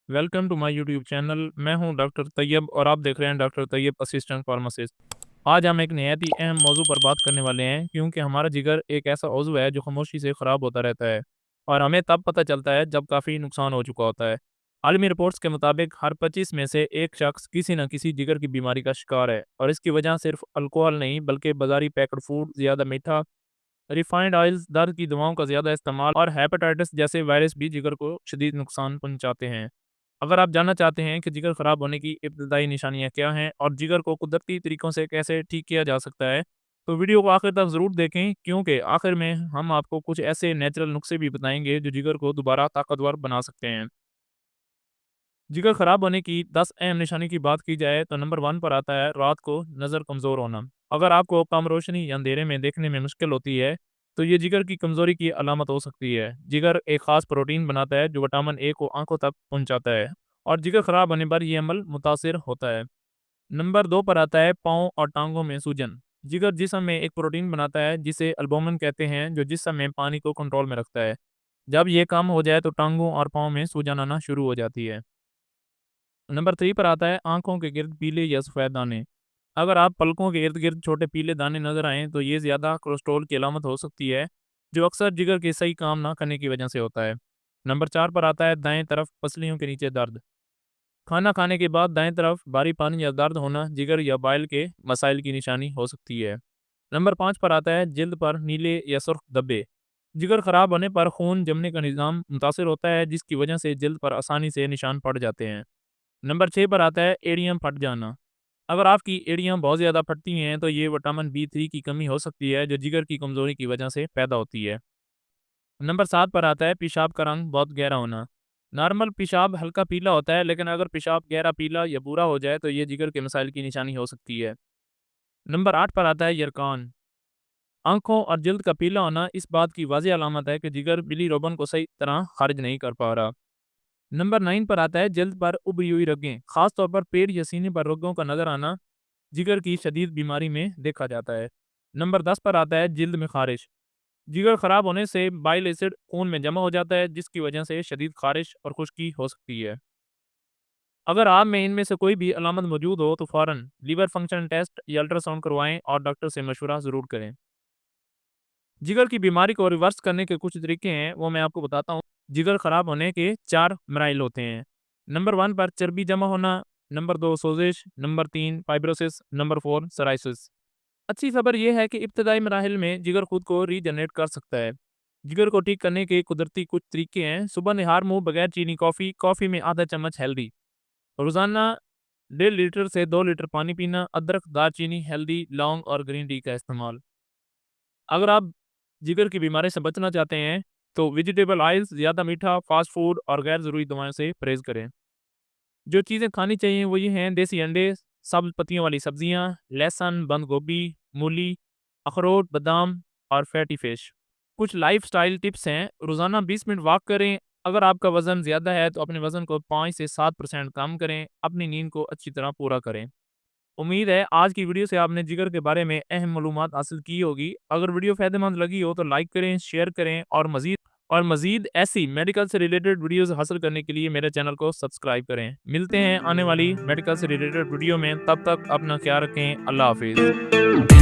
Welcome to my YouTube channel. मैं हूं doctor Tayyab और आप देख रहे हैं डॉक्टर तैयब असिस्टेंट फार्मासिस्ट। आज हम एक नहायत ही अहम मौजू पर बात करने वाले हैं, क्योंकि हमारा जिगर एक ऐसा उज़्व है जो खामोशी से ख़राब होता रहता है और हमें तब पता चलता है जब काफ़ी नुकसान हो चुका होता है। आलमी रिपोर्ट्स के मुताबिक हर 25 में से एक शख्स किसी न किसी जिगर की बीमारी का शिकार है, और इसकी वजह सिर्फ अल्कोहल नहीं बल्कि बाज़ारी पैक्ड फूड, ज़्यादा मीठा, रिफाइंड ऑयल्स, दर्द की दवाओं का ज़्यादा इस्तेमाल और हेपेटाइटिस जैसे वायरस भी जिगर को शदीद नुकसान पहुंचाते हैं। अगर आप जानना चाहते हैं कि जिगर खराब होने की इब्तदाई निशानियाँ क्या हैं और जिगर को कुदरती तरीकों से कैसे ठीक किया जा सकता है, तो वीडियो को आखिर तक ज़रूर देखें, क्योंकि आखिर में हम आपको कुछ ऐसे नेचुरल नुस्खे भी बताएंगे जो जिगर को दोबारा ताकतवर बना सकते हैं। जिगर खराब होने की 10 अहम निशानी की बात की जाए तो नंबर 1 पर आता है रात को नज़र कमज़ोर होना। अगर आपको कम रोशनी या अंधेरे में देखने में मुश्किल होती है, तो ये जिगर की कमज़ोरी की अलामत हो सकती है। जिगर एक ख़ास प्रोटीन बनाता है जो विटामिन ए को आंखों तक पहुंचाता है, और जिगर खराब होने पर यह अमल मुतासिर होता है। नंबर 2 पर आता है पाँव और टांगों में सूजन। जिगर जिस्म में एक प्रोटीन बनाता है जिसे अल्बुमिन कहते हैं, जो जिस्म में पानी को कंट्रोल में रखता है। जब ये कम हो जाए तो टांगों और पाँव में सूजन आना शुरू हो जाती है। नंबर 3 पर आता है आँखों के गिर्द पीले या सफ़ेद दाने। अगर आप पलकों के इर्द-गिर्द छोटे पीले दाने नज़र आएँ, तो ये ज़्यादा कोलेस्ट्रॉल की अलामत हो सकती है, जो अक्सर जिगर के सही काम ना करने की वजह से होता है। नंबर 4 पर आता है दाएँ तरफ पसलियों के नीचे दर्द। खाना खाने के बाद दाएँ तरफ भारी पानी या दर्द होना जिगर या बाइल के मसाइल की निशानी हो सकती है। नंबर 5 पर आता है जिल्द पर नीले या सुर्ख धब्बे। जिगर खराब होने पर खून जमने का निज़ाम मुतासिर होता है, जिसकी वजह से जिल्द पर आसानी से निशान पड़ जाते हैं। नंबर 6 पर आता है एड़ियाँ फट जाना। अगर आपकी एड़ियाँ बहुत ज़्यादा फटती हैं, तो ये विटामिन B3 की कमी हो सकती है, जो जिगर की कमज़ोरी की वजह से पैदा होती है। नंबर 7 पर आता है पेशाब का रंग बहुत गहरा होना। नॉर्मल पेशाब हल्का पीला होता है, लेकिन अगर पेशाब गहरा पीला या भूरा हो जाए, तो ये जिगर के मसाइल की निशानी हो सकती है। नंबर 8 पर आता है यरकान। आँखों और जल्द का पीला होना इस बात की वाज़ेह अलामत है कि जिगर बिलीरुबिन को सही तरह खारिज नहीं कर पा रहा। नंबर 9 पर आता है जल्द पर उभरी हुई रगें। खास तौर पर पेट या सीने पर रगों का नज़र आना जिगर की शदीद बीमारी में देखा जाता है। नंबर 10 पर आता है जिल्द में खारिश। जिगर खराब होने से बाइल एसिड खून में जमा हो जाता है, जिसकी वजह से शदीद खारिश और खुश्की हो सकती है। अगर आप में इनमें से कोई भी अलामत मौजूद हो, तो फ़ौरन लीवर फंक्शन टेस्ट या अल्ट्रासाउंड करवाएं और डॉक्टर से मशवरा ज़रूर करें। जिगर की बीमारी को रिवर्स करने के कुछ तरीके हैं, वो मैं आपको बताता हूँ। जिगर खराब होने के 4 मराइल होते हैं। नंबर 1 पर चर्बी जमा होना, नंबर 2 सोजिश, नंबर 3 फाइब्रोसिस, नंबर 4 सराइसिस। अच्छी खबर यह है कि इब्तदाई मराहिल में जिगर खुद को रीजनरेट कर सकता है। जिगर को ठीक करने के कुदरती कुछ तरीके हैं। सुबह निहार मुंह बगैर चीनी कॉफ़ी, कॉफ़ी में आधा चम्मच हल्दी। रोज़ाना 1.5 लीटर से 2 लीटर पानी पीना। अदरक, दालचीनी, हल्दी, लौंग और ग्रीन टी का इस्तेमाल। अगर आप जिगर की बीमारी से बचना चाहते हैं, तो वेजिटेबल ऑयल्स, ज़्यादा मीठा, फास्ट फूड और गैर ज़रूरी दवाओं से परहेज़ करें। जो चीज़ें खानी चाहिए वो ये हैं: देसी अंडे, सब्ज़ पत्तियों वाली सब्जियाँ, लहसुन, बंद गोभी, मूली, अखरोट, बादाम और फैटी फिश। कुछ लाइफ़स्टाइल टिप्स हैं: रोज़ाना 20 मिनट वॉक करें। अगर आपका वज़न ज़्यादा है, तो अपने वज़न को 5 से 7% कम करें। अपनी नींद को अच्छी तरह पूरा करें। उम्मीद है आज की वीडियो से आपने जिगर के बारे में अहम मालूमात हासिल की होगी। अगर वीडियो फ़ायदेमंद लगी हो तो लाइक करें, शेयर करें और मज़ीद ऐसी मेडिकल से रिलेटेड वीडियोज़ हासिल करने के लिए मेरे चैनल को सब्सक्राइब करें। मिलते हैं आने वाली मेडिकल से रिलेटेड वीडियो में, तब तक अपना ख्याल रखें। अल्लाह हाफ़िज़।